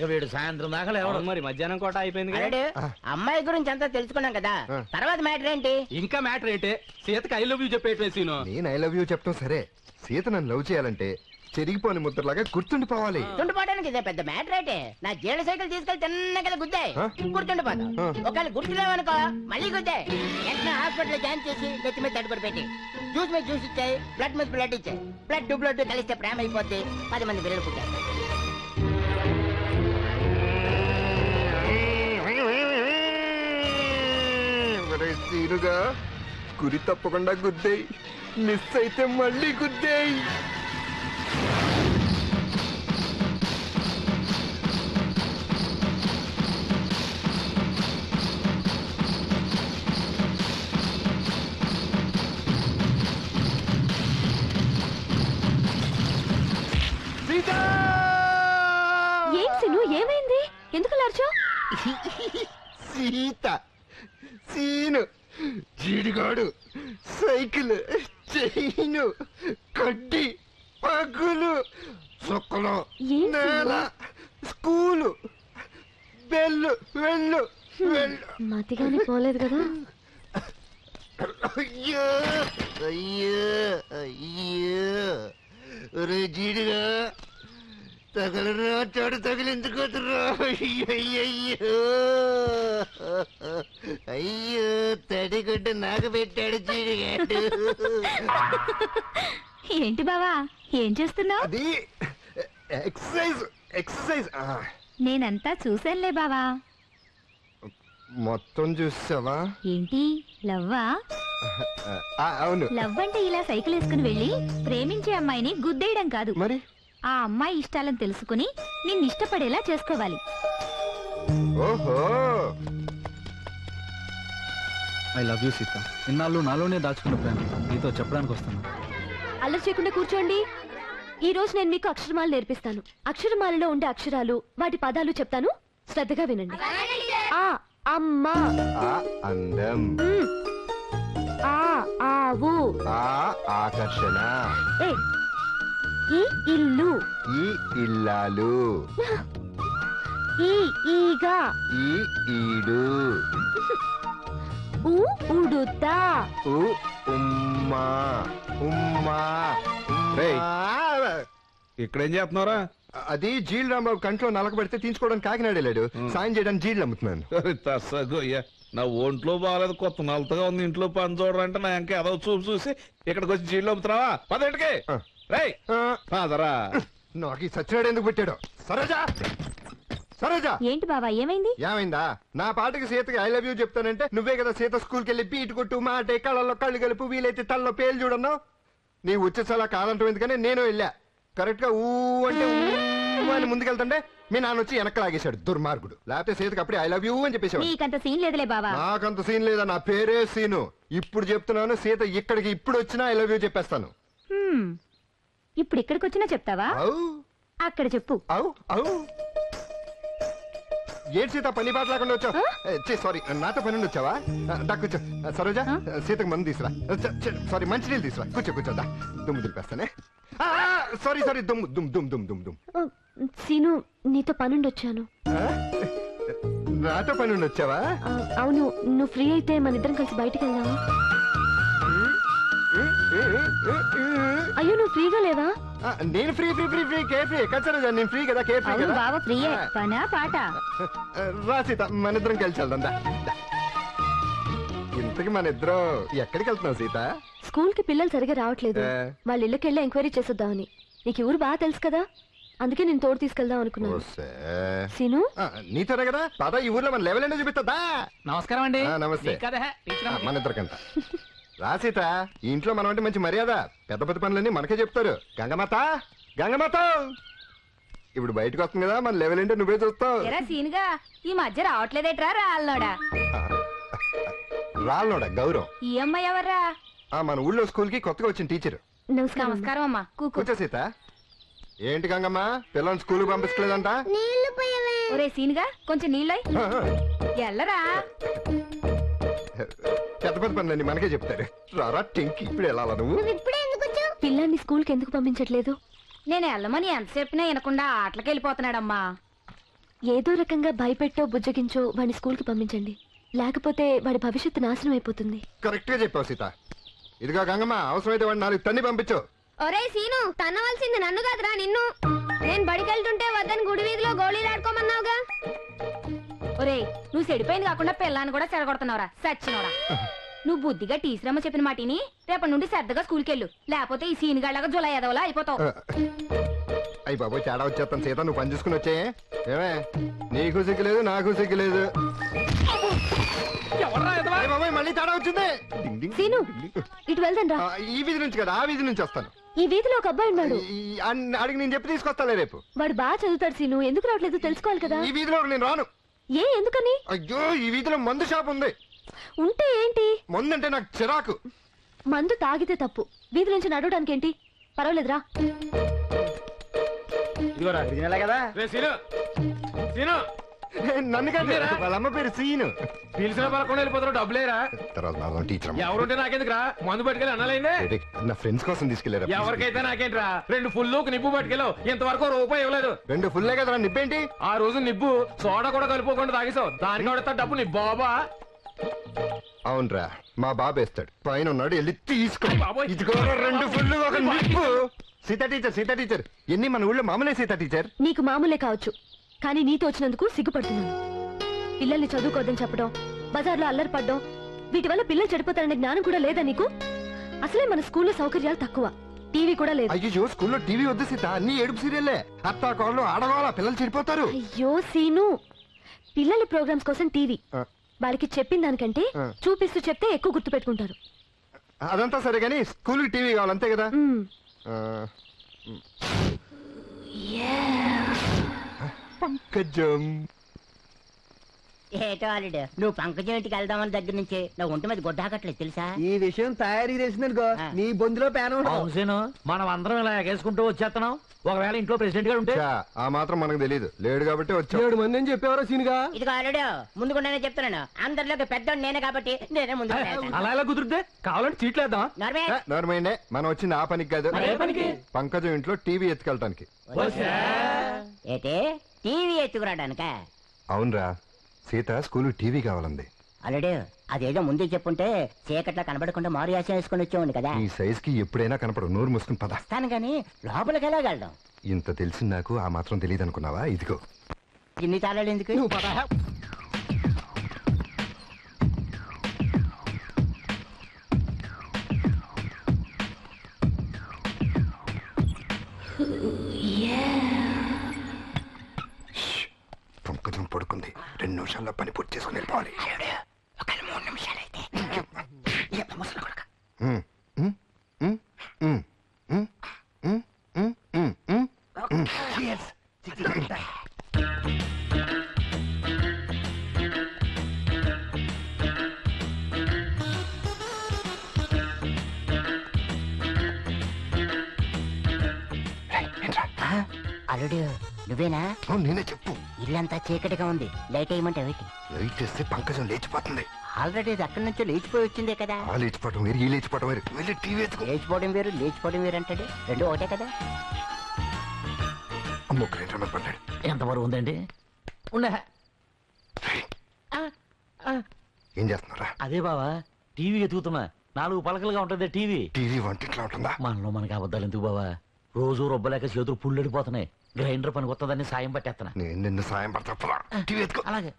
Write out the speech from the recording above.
ఇక వీడు సాయంత్రం దాకా లేవడు. మరి మధ్యాహ్నం కోట అయిపోయింది కదా. అమ్మాయి గురించి అంతా తెలుసుకున్నాం కదా, తర్వాత మ్యాటర్ ఏంటి? ఇంకా మ్యాటర్ ఏంటి? సీతకి ఐ లవ్ యూ చెప్పేట్లే సీను. నేను ఐ లవ్ యూ చెప్పడం సరే, సీత నన్ను లవ్ చేయాలంటే చెరిగిపోని ముద్రలాగా గుర్తుండిపోవాలి. గుర్తుండిపోవడానికి ఇదే పెద్ద మ్యాటర్ ఏంటి? నా జీడ సైకిల్ తీసుకెళ్లి తిన్నగా గుద్దాయి, గుర్తుండిపోతాం. ఒకవేళ గుర్తులేవనుకో మళ్ళీ గుద్దాయి, వెంటనే హాస్పిటల్ జాయిన్ చేసి నెత్తి మీద తడుపుడు పెట్టి జ్యూస్ మీద జ్యూస్ ఇచ్చాయి, బ్లడ్ మీద బ్లడ్ ఇచ్చాయి. బ్లడ్ కలిస్తే ప్రేమ అయిపోద్ది, 10 మంది పిల్లలు పుట్టారు. సీనుగా గురి తప్పకుండా గుద్దేయి, మిస్ అయితే మళ్ళీ గుద్దేయి. ఏమైంది? ఎందుకు లార్చావు? సీత, సీను, జీడిగాడు, సైకిల్, చైను, కడ్డి, పగులు, సొక్కలు, నేల, స్కూలు, బెల్లు, వెళ్ళు వెళ్ళు. మతిగానే పోలేదు కదా? అయ్యో అయ్యో అయ్యో, రే జీడిగా తగలరా, చాడు తగిలిందుకోతురా. అయ్యో అయ్యో, తడిగుడ్డ నాకు పెట్టాడు జీడిగాడు. ఏంటి బావా, ఏం చేస్తున్నావు? అది ఎక్సర్సైజ్ ఎక్సర్సైజ్. నేనంతా చూసానులే బావా. మొత్తం చూసావా? ఏంటి లవ్వా? అవును. లవ్ అంటే ఇలా సైకిల్ వేసుకుని వెళ్ళి ప్రేమించే అమ్మాయిని గుద్దేయడం కాదు, మరి ఆ అమ్మాయి ఇష్టాలను తెలుసుకుని నిన్ను ఇష్టపడేలా చేసుకోవాలి. ఓహో, ఐ లవ్ యూ సీత. ఇన్నాళ్ళు నాలోనే దాచుకున్న ప్రేమ నీతో చెప్పడానికి వస్తాను. అల్లరి చేయకుండా కూర్చోండి. ఈ రోజు నేను మీకు అక్షరమాలు నేర్పిస్తాను. అక్షరమాలలో ఉండే అక్షరాలు, వాటి పదాలు చెప్తాను, శ్రద్ధగా వినండి. ఆ అమ్మ, ఆ అందం, ఆ ఆవు, ఆ ఆకర్షణ, ఈ ఇల్లు, ఈ ఇల్లాలు, ఈ ఈగ, ఈ ఈడు, ఊ ఉడుత, ఉ ఉమ్మా, ఉమ్మా. ఇక్కడేం చేస్తున్నారా? అది జీల్ రాంబాబు కంట్లో నలక పెడితే తీసుకోవడానికి కాకినాడ వెళ్ళాడు, సాయం చేయడానికి జీళ్ళు అమ్ముతున్నాను. నా ఒంట్లో బాగాలేదు, కొత్త నలతగా ఉంది, ఇంట్లో పని చూడరంటే నా ఇంకా ఏదో చూపు చూసి ఇక్కడికి వచ్చి జీళ్ళు అమ్ముతున్నావా? పదేటికి రా. నాకు ఈ సచ్చినాడు ఎందుకు పెట్టాడు? సరోజా, సరోజా. ఏంటి బావా, ఏమైంది? ఏమైందా? నా పాటకి సీతకి ఐ లవ్ యూ చెప్తానంటే నువ్వే కదా సీత స్కూల్కి వెళ్ళి బీట్ కొట్టు, మాటే, కళ్ళల్లో కళ్ళు కలుపు, వీలైతే తల్లో పేలు చూడన్నావు. నీ వచ్చేసలా కాదంటావు ఎందుకని నేను వెళ్ళా. కరెక్ట్ గా ఊ అంటే ఊ అని ముందుకెళ్తుంటే మీ నాన్న వచ్చి వెనక్కి లాగేశాడు, దుర్మార్గుడు. లేకపోతే సీతకి అప్పుడే ఐ లవ్ యూ అని చెప్పేశాడు. నీకంత సీన్ లేదులే బావా. నాకంత సీన్ లేదా, నా పేరే సీను. ఇప్పుడు చెప్తున్నాను, సీత ఇక్కడికి ఇప్పుడు వచ్చినా ఐ లవ్ యూ చెప్పేస్తాను. ఇప్పుడు ఇక్కడికి వచ్చినా చెప్తావా? అక్కడ చెప్పు. ఏంటి సీత పని పాట లేకుండా వచ్చావు? సారీ, నాతో పని నుండి వచ్చావా? కూర్చో. సరోజా, సీతకు మందు తీసురా. సారీ, మంచినీళ్ళు తీసురా. కూర్చోదా, దుమ్ము దులిపేస్తానే. సారీ సారీ, దుమ్ము దుమ్ దుమ్ దుమ్ దుమ్ దుమ్. సీను, నీతో పనుండి వచ్చాను. నాతో పని నుండి వచ్చావా? అవును, నువ్వు ఫ్రీ అయితే మన ఇద్దరం కలిసి బయటికి వెళ్దామా? అయ్యో, నువ్వు ఫ్రీగా లేవా? నేను free free free free care free. ఎక్కడ సరోజా, నేను ఫ్రీ కదా, కేర్ ఫ్రీ కదా. బావా ఫ్రీయే, పనా పాట. రా సీత, మన ఇద్దరం కలిసి వెళ్దాం. ఇంతకి మన ఇద్దరం ఎక్కడికి వెళ్తున్నావు సీత? స్కూల్ కి పిల్లలు సరిగా రావట్లేదు, వాళ్ళ ఇళ్ళకి వెళ్ళి ఎంక్వైరీ చేసొద్దామని. నీకు ఊరు బాగా తెలుసు కదా, అందుకే నేను తోడు తీసుకెళ్దాం అనుకున్నాను. సీను, నీతోనే కదా పద, ఈ ఊర్లో మన లెవెల్ ఏంటో చూపిస్తా. నమస్కారం అండి. నమస్తే. మన ఇద్దరికంట. రా సీత, ఈ ఇంట్లో మనం అంటే మంచి మర్యాద. పెద్ద పెద్ద పనులన్నీ మనకే చెప్తారు. గంగమాత, గంగమాత. ఇప్పుడు బయటకు వస్తుంది కదా, మన లెవెల్ ఏంటో నువ్వే చూస్తావు. సీనుగా ఈ మధ్య రావట్లేదేట్రా రాళ్ళోడా? రాళ్ళోడా గౌరవం. ఈ అమ్మాయి ఎవర్రా? మన ఊళ్ళో స్కూల్ కి కొత్తగా వచ్చిన టీచర్. నమస్కారం అమ్మా. కూర్చో సీత. ఏంటి గంగమ్మ, పిల్లల్ని స్కూల్ పంపించలేదంట? ఒరే సీనుగా, కొంచెం నీళ్ళు ఎల్లరా. పెద్ద పెద్ద పనులన్నీ మనకే చెప్తారు. రారా టెంకి, ఇప్పుడు వెళ్ళాలా నువ్వు? పిల్లాన్ని స్కూల్ కి ఎందుకు పంపించట్లేదు? నేను వెళ్ళమని ఎంత చెప్పినా వినకుండా ఆటలకి వెళ్ళిపోతున్నాడమ్మా. ఏదో రకంగా భయపెట్టో బుజ్జగించో వాడిని స్కూల్కి పంపించండి, లేకపోతే వాడి భవిష్యత్తు నాశనం అయిపోతుంది. కరెక్ట్ గా చెప్పావు సీత. ఇదిగా గంగమ్మ, అవసరమైతే వాడిని 4 తన్ని పంపించు. ఒరే సీను, తన్నవలసింది నన్ను కాదురా నిన్ను. నేను బడికెళ్తుంటే వద్దని గుడి వీధిలో గోళీలు ఆడుకోమన్నావుగా. ఒరే నువ్వు చెడిపోయింది కాకుండా పిల్లాన్ని కూడా చెడగొడుతున్నావురా సచ్చినోడా. నువ్వు బుద్ధిగా టీచరమ్మ చెప్పిన మాటిని రేపటి నుండి శ్రద్ధగా స్కూల్కి వెళ్ళు, లేకపోతే ఈ సీన్ గాళ్ళగా జులై ఎదవలా అయిపోతావు. అయ్యి బాబోయ్, తేడా వచ్చేస్తాను సీత. నువ్వు పని చూసుకుని వచ్చే. ఏమే, నీకు సిగ్గులేదు, నాకు సిగ్గులేదు. అయ్య బాబోయ్, మళ్ళీ తేడా వచ్చింది. డింగ్ డింగ్ సీను, డింగ్. ఇటు వెళ్దాం రా. ఈ వీధి నుంచి కదా, ఆ వీధి నుంచి వస్తాను. ఈ వీధిలో ఒక అబ్బాయి ఉన్నాడు. అడిగి నేను చెప్పి తీసుకొస్తాలే రేపు. వాడు బాగా చదువుతాడు సీను, ఎందుకు రావట్లేదు తెలుసుకోవాలి కదా. ఈ వీధిలో నేను రాను. ఏ ఎందుకని? అయ్యో, ఈ వీధిలో మందు షాప్ ఉంది. ఉంటే ఏంటి? మందు అంటే నాకు చిరాకు. మందు తాగితే తప్పు, వీధి నుంచి నడవడానికి ఏంటి? పర్వాలేదురా. నన్ను కాదు, వాళ్ళ అమ్మ పేరు సీను. పిలిచిన పలకుండా వెళ్ళిపోతారు, డబ్బులేరా? తర్వాత నా టీచర్ ఎవరుంటే నాకెందుకురా? మందు పట్టుకెళ్ళి అన్నాలైందే. నా ఫ్రెండ్స్ కోసం తీసుకెళ్లారా? ఎవరికైతే నాకేంట్రా? 2 ఫుల్ నిప్పు పట్టుకెళ్ళావు, ఇంతవరకు రూపాయి ఇవ్వలేదు. 2 ఫుల్లే కదా, నిప్పేంటి? ఆ రోజు నిప్పు సోడా కూడా కలుపుకోకుండా తాగేసావు, దానికి వాడతా డబ్బు నీ బాబా. అవునరా, మా బాబు వేస్తాడు. పైన ఉన్నాడు, వెళ్ళి తీసుకో. బాబోయ్. ఇదిగో 2 ఫుల్లు, ఒక నిప్పు. సీత టీచర్ ఎన్ని మన ఊళ్ళో మామూలే సీత టీచర్. నీకు మామూలే కావచ్చు, కానీ నీతో వచ్చినందుకు సిగ్గుపడుతున్నాను. పిల్లల్ని చదువుకోవద్దని చెప్పడం, బజార్లో అల్లరి పడ్డం, వీటి వల్ల పిల్లలు చెడిపోతారనే జ్ఞానం కూడా లేదా నీకు? అసలే మన స్కూల్లో సౌకర్యాలు తక్కువ, టీవీ కూడా లేదు. అయ్యో, స్కూల్లో టీవీ వద్దు సీత, అన్ని ఏడుపు సీరియల్లే. అత్తా కోళ్ళు ఆడవాళ్ళ పిల్లలు చెడిపోతారు. అయ్యో సీను, పిల్లల ప్రోగ్రామ్స్ కోసం టీవీ. వాళ్ళకి చెప్పిన దానికంటే చూపిస్తూ చెప్తే ఎక్కువ గుర్తు పెట్టుకుంటారు. అదంతా సరే గానీ స్కూల్కి టీవీ కావాలి, అంతే కదా? పంకజం, ఏటో అల్లుడు, నువ్వు పంకజం ఇంటికి వెళ్దామని దగ్గర నుంచి నా ఒంటి మీద గొడ్డాకట్లేదు తెలుసా? ఈ విషయం తయారీ చేసిందనుకో, నీ బొందులో పేన అవును, మనం అందరం ఇలా ఎగేసుకుంటూ వచ్చేస్తున్నాం. ఒకవేళ ఇంట్లో ప్రెసిడెంట్ గారు ఉంటే? ఆ మాత్రం మనకు తెలియదు, లేడు కాబట్టి వచ్చా. 7 మంది అని చెప్పేవారో సీనుగా. ఇదిగో అల్లుడు, ముందుకున్నానే చెప్తున్నాను, అందరిలోకి పెద్దోడు నేనే కాబట్టి నేనే ముందు అలా ఎలా కుదిరితే? కావాలంటే చీట్లేద్దాం. నోర్మైండే, మనం వచ్చింది ఆ పనికి కాదు, పంకజం ఇంట్లో టీవీ ఎత్తుకెళ్ళటానికి. ఏటే టీవీ ఎత్తుకురాడానిక? అవునరా, సీత స్కూల్ టీవీ కావాలంది. అల్లుడు, అదేదో ముందే చెప్పుంటే చీకట్లో కనబడకుండా మారు యాసం వేసుకుని వచ్చేవాడిని కదా. ఈ సైజ్ కి ఎప్పుడైనా కనపడు, నోరు మూసుకుని పద. వస్తాను గాని లోపలికి వెళ్ళగలడం. ఇంత తెలిసి నాకు ఆ మాత్రం తెలియదు అనుకున్నావా? ఇదిగో ఇన్ని తాళాలు ఎందుకు? పంకజం పడుకుంది, 2 నిమిషాల్లో పని పూర్తి చేసుకుని వెళ్ళిపోవాలి. ఒక 3 నిమిషాలైతే అల్లుడు, నువ్వేనా? నేనే చెప్పు. ఇల్లంతా చీకటిగా ఉంది, లైట్ వేయమంటే వేటి? లైట్ చేస్తే పంకజం లేచిపోతుంది. ఆల్రెడీ ఇది అక్కడి నుంచో లేచిపోయి వచ్చిందే కదా. ఆ లేచిపోవటం వేరు, ఈ లేచిపోవటం వేరు. వెళ్ళి టీవీ ఎత్తుకో. లేచిపోవడం వేరు, లేచిపోవడం వేరు అంటాడు, రెండు ఒకటే కదా. అమ్మో, గ్రైండర్ మీద పడ్డాడు. ఎంతవరకు ఉందండి? ఉండే ఏం చేస్తున్నారా? అదే బావా, టీవీ ఎతుకుతున్నా. 4 పలకలుగా ఉంటది టీవీ. టీవీ వంటింట్లో ఉంటుందా? మనలో మనకి అబద్ధాలు ఎందుకు బావా? రోజు రొబ్బలేక చేతులు పుల్లడిపోతున్నాయి. గ్రైండర్ పని కొత్తదాన్ని సాయం పట్టేస్తున్నా. నేను నిన్ను సాయం పడతా. టీవీ ఎత్తుకో. అలాగే